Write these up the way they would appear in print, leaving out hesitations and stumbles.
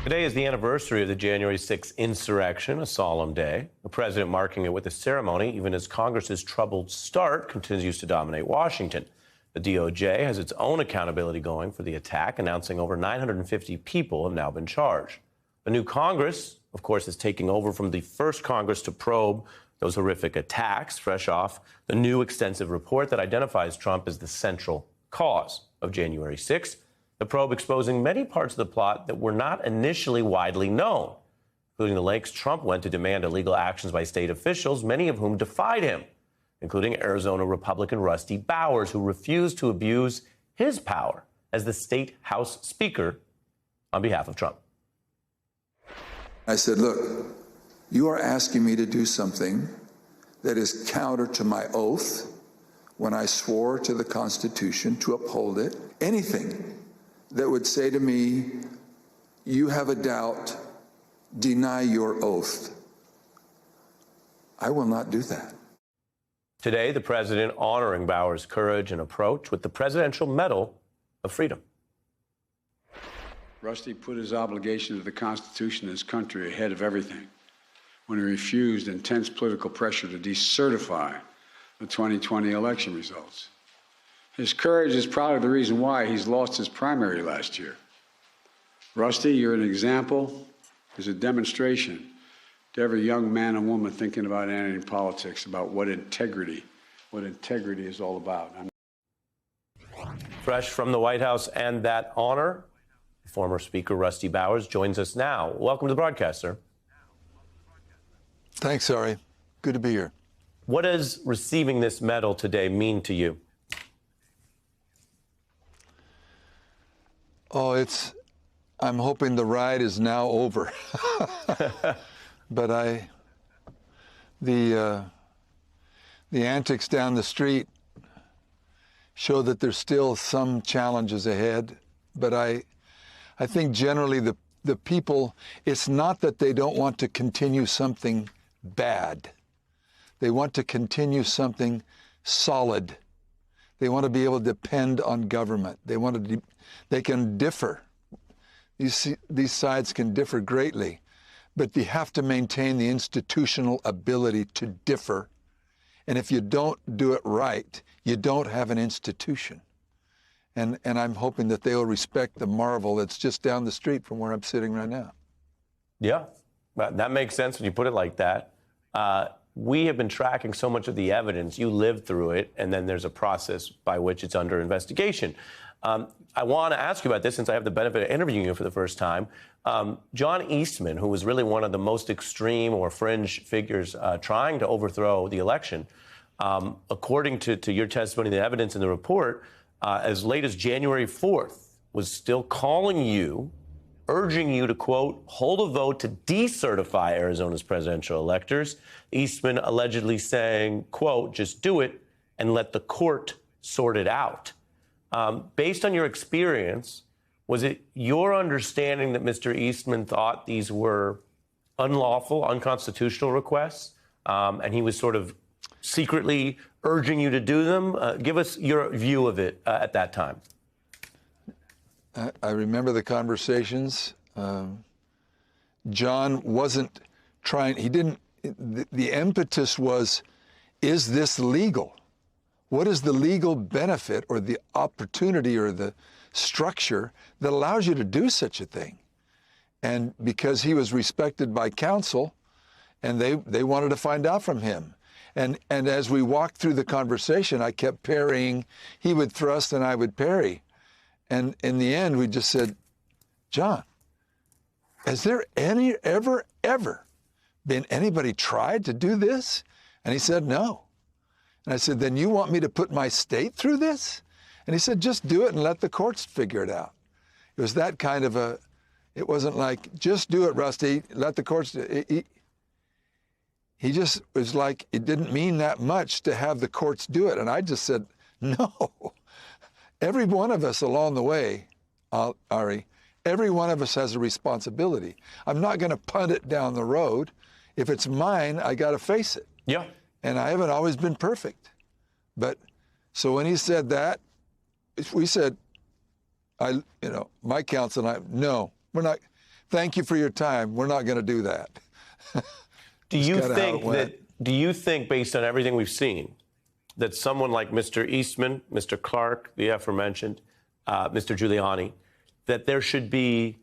Today is the anniversary of the January 6th insurrection, a solemn day. The president marking it with a ceremony, even as Congress's troubled start continues to dominate Washington. The DOJ has its own accountability going for the attack, announcing over 950 people have now been charged. The new Congress, of course, is taking over from the first Congress to probe those horrific attacks, fresh off the new extensive report that identifies Trump as the central cause of January 6th. The probe exposing many parts of the plot that were not initially widely known, including the lengths Trump went to demand illegal actions by state officials, many of whom defied him, including Arizona Republican Rusty Bowers, who refused to abuse his power as the state House Speaker on behalf of Trump. I said, look, you are asking me to do something that is counter to my oath when I swore to the Constitution to uphold it. Anything that would say to me, you have a doubt, deny your oath. I will not do that. Today, the president honoring Bowers' courage and approach with the Presidential Medal of Freedom. Rusty put his obligation to the Constitution and his country ahead of everything when he refused intense political pressure to decertify the 2020 election results. His courage is probably the reason why he's lost his primary last year. Rusty, you're an example, is a demonstration to every young man and woman thinking about entering politics about what integrity is all about. Fresh from the White House and that honor, former Speaker Rusty Bowers joins us now. Welcome to the broadcast, sir. Thanks, Ari. Good to be here. What does receiving this medal today mean to you? Oh, I'm hoping the ride is now over. But the antics down the street show that there's still some challenges ahead. But I think generally the people, it's not that they don't want to continue something bad. They want to continue something solid. They want to be able to depend on government. They can differ. These sides can differ greatly, but you have to maintain the institutional ability to differ. And if you don't do it right, you don't have an institution. And I'm hoping that they will respect the marvel that's just down the street from where I'm sitting right now. Yeah, that makes sense when you put it like that. We have been tracking so much of the evidence. You lived through it, and then there's a process by which it's under investigation. I want to ask you about this since I have the benefit of interviewing you for the first time. John Eastman, who was really one of the most extreme or fringe figures trying to overthrow the election, according to your testimony, the evidence in the report, as late as January 4th, was still calling you, urging you to, quote, hold a vote to decertify Arizona's presidential electors. Eastman allegedly saying, quote, just do it and let the court sort it out. Based on your experience, was it your understanding that Mr. Eastman thought these were unlawful, unconstitutional requests, and he was sort of secretly urging you to do them? Give us your view of it at that time. I remember the conversations. John wasn't trying, the impetus was, is this legal? What is the legal benefit or the opportunity or the structure that allows you to do such a thing? And because he was respected by counsel, and they wanted to find out from him. And as we walked through the conversation, I kept parrying. He would thrust and I would parry. And in the end, we just said, John, has there ever been anybody tried to do this? And he said, no. And I said, then you want me to put my state through this? And he said, just do it and let the courts figure it out. It was that kind of it wasn't like, just do it, Rusty, let the courts do it. He just was like, it didn't mean that much to have the courts do it. And I just said, no. Every one of us along the way, Ari, every one of us has a responsibility. I'm not going to punt it down the road. If it's mine, I got to face it. Yeah. And I haven't always been perfect. But so when he said that, we said, my counsel and I, no, we're not, thank you for your time. We're not going to do that. Do you kinda how it think went. do you think, based on everything we've seen, that someone like Mr. Eastman, Mr. Clark, the aforementioned, Mr. Giuliani, that there should be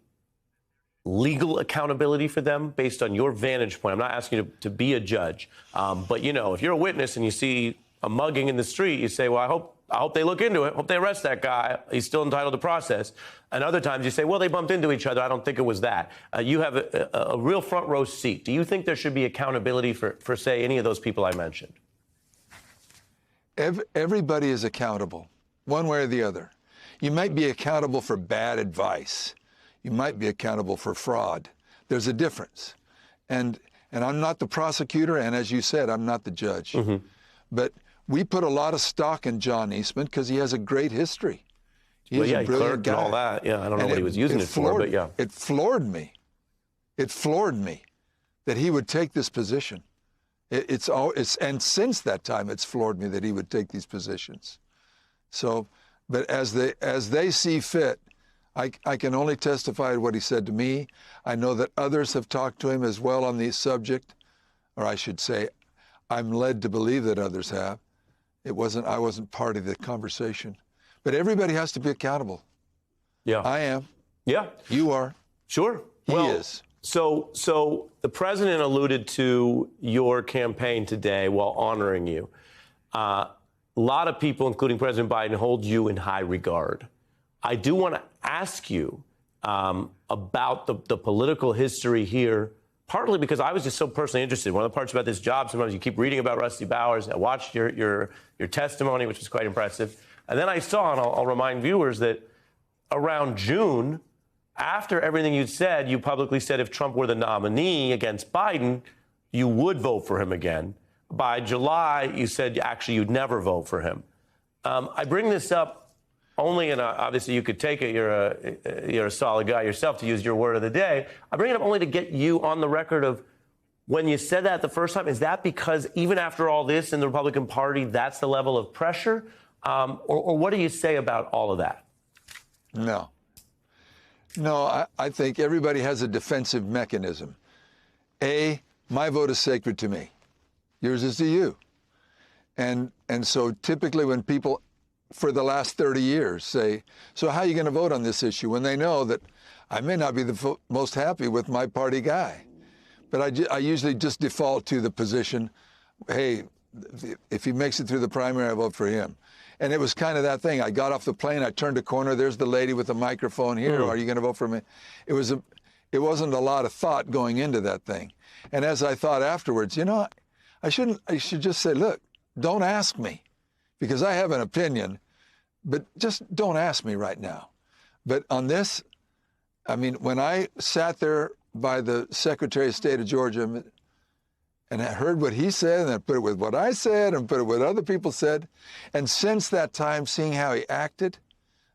legal accountability for them based on your vantage point? I'm not asking you to be a judge, but you know, if you're a witness and you see a mugging in the street, you say, well, I hope they look into it. Hope they arrest that guy. He's still entitled to process. And other times you say, well, they bumped into each other. I don't think it was that. You have a real front row seat. Do you think there should be accountability for say, any of those people I mentioned? Everybody is accountable, one way or the other. You might be accountable for bad advice. You might be accountable for fraud. There's a difference. And I'm not the prosecutor, and as you said, I'm not the judge. But we put a lot of stock in John Eastman because he has a great history. He's a brilliant guy. And all that. Yeah, I don't know what he was using it for, floored, but yeah. It floored me. It floored me that he would take this position. And since that time, it's floored me that he would take these positions. So, but as they see fit, I can only testify to what he said to me. I know that others have talked to him as well on the subject, or I should say, I'm led to believe that others have. I wasn't part of the conversation. But everybody has to be accountable. Yeah. I am. Yeah. You are. Sure. He is. So the president alluded to your campaign today while honoring you. A lot of people, including President Biden, hold you in high regard. I do want to ask you about the political history here, partly because I was just so personally interested. One of the parts about this job, sometimes you keep reading about Rusty Bowers. I watched your testimony, which was quite impressive. And then I saw, and I'll remind viewers, that around June, after everything you'd said, you publicly said if Trump were the nominee against Biden, you would vote for him again. By July, you said actually you'd never vote for him. I bring this up only, and obviously you could take it, you're a solid guy yourself, to use your word of the day. I bring it up only to get you on the record of when you said that the first time. Is that because even after all this in the Republican Party, that's the level of pressure? Or what do you say about all of that? No, I think everybody has a defensive mechanism. My vote is sacred to me. Yours is to you. And so typically when people for the last 30 years say, so how are you going to vote on this issue? When they know that I may not be the most happy with my party guy. But I usually just default to the position, hey, if he makes it through the primary, I vote for him. And it was kind of that thing. I got off the plane, I turned a corner, there's the lady with the microphone here. Are you going to vote for me? It wasn't a lot of thought going into that thing. And as I thought afterwards, I should just say, look, don't ask me, because I have an opinion, but just don't ask me right now. But on this, I mean, when I sat there by the Secretary of State of Georgia and I heard what he said, and I put it with what I said, and put it with what other people said, and since that time, seeing how he acted,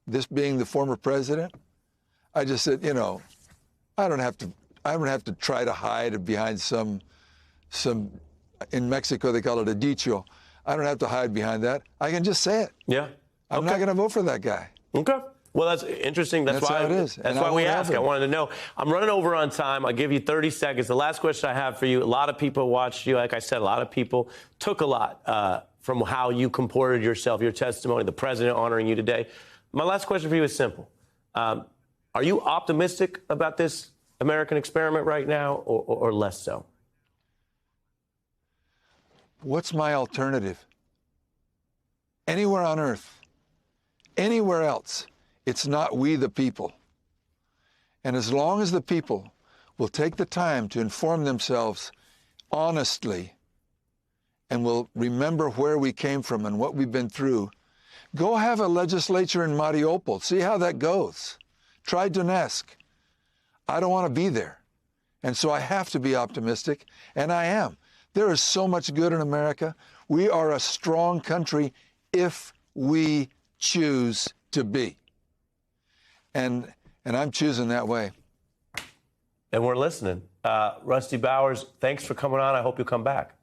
this being the former president, I just said, I don't have to try to hide behind some in Mexico they call it a dicho. I don't have to hide behind that. I can just say it. Yeah. I'm not going to vote for that guy. Okay. Well, that's interesting. That's why how it is. That's why we ask. I wanted to know. I'm running over on time. I'll give you 30 seconds. The last question I have for you, a lot of people watched you. Like I said, a lot of people took a lot from how you comported yourself, your testimony, the president honoring you today. My last question for you is simple. Are you optimistic about this American experiment right now, or less so? What's my alternative? Anywhere on earth, anywhere else, it's not we the people. And as long as the people will take the time to inform themselves honestly and will remember where we came from and what we've been through, go have a legislature in Mariupol. See how that goes. Try Donetsk. I don't want to be there. And so I have to be optimistic, and I am. There is so much good in America. We are a strong country if we choose to be. And I'm choosing that way. And we're listening. Rusty Bowers, thanks for coming on. I hope you'll come back.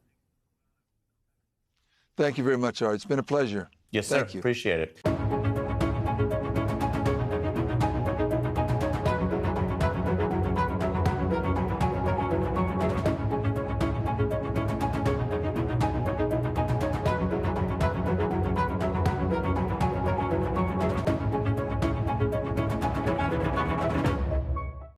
Thank you very much, Art. It's been a pleasure. Yes, sir. Thank you. Appreciate it.